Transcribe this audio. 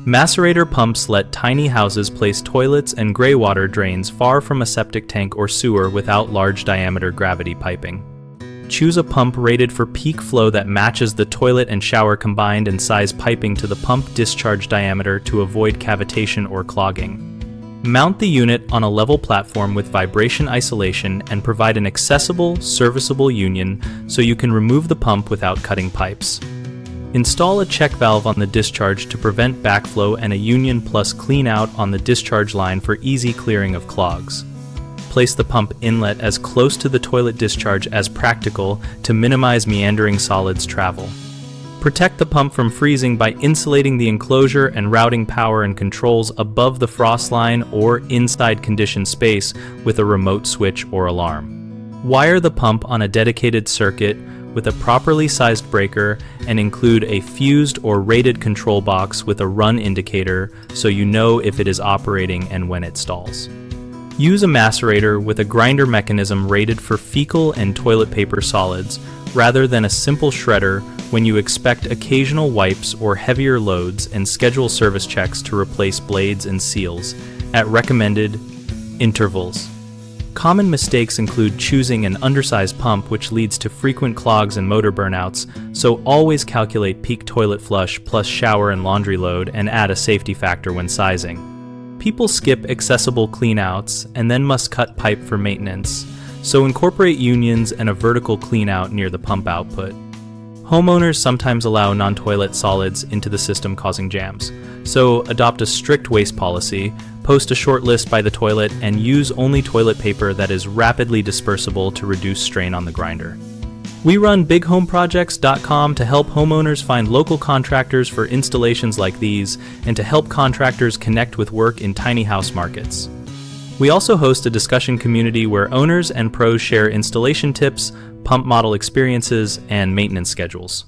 Macerator pumps let tiny houses place toilets and graywater drains far from a septic tank or sewer without large diameter gravity piping. Choose a pump rated for peak flow that matches the toilet and shower combined and size piping to the pump discharge diameter to avoid cavitation or clogging. Mount the unit on a level platform with vibration isolation and provide an accessible, serviceable union so you can remove the pump without cutting pipes. Install a check valve on the discharge to prevent backflow and a union plus clean out on the discharge line for easy clearing of clogs. Place the pump inlet as close to the toilet discharge as practical to minimize meandering solids travel. Protect the pump from freezing by insulating the enclosure and routing power and controls above the frost line or inside conditioned space with a remote switch or alarm. Wire the pump on a dedicated circuit with a properly sized breaker and include a fused or rated control box with a run indicator so you know if it is operating and when it stalls. Use a macerator with a grinder mechanism rated for fecal and toilet paper solids rather than a simple shredder when you expect occasional wipes or heavier loads, and schedule service checks to replace blades and seals at recommended intervals. Common mistakes include choosing an undersized pump, which leads to frequent clogs and motor burnouts, so always calculate peak toilet flush plus shower and laundry load and add a safety factor when sizing. People skip accessible cleanouts and then must cut pipe for maintenance, so incorporate unions and a vertical cleanout near the pump output. Homeowners sometimes allow non-toilet solids into the system, causing jams, so adopt a strict waste policy, post a short list by the toilet, and use only toilet paper that is rapidly dispersible to reduce strain on the grinder. We run bighomeprojects.com to help homeowners find local contractors for installations like these and to help contractors connect with work in tiny house markets. We also host a discussion community where owners and pros share installation tips, pump model experiences, and maintenance schedules.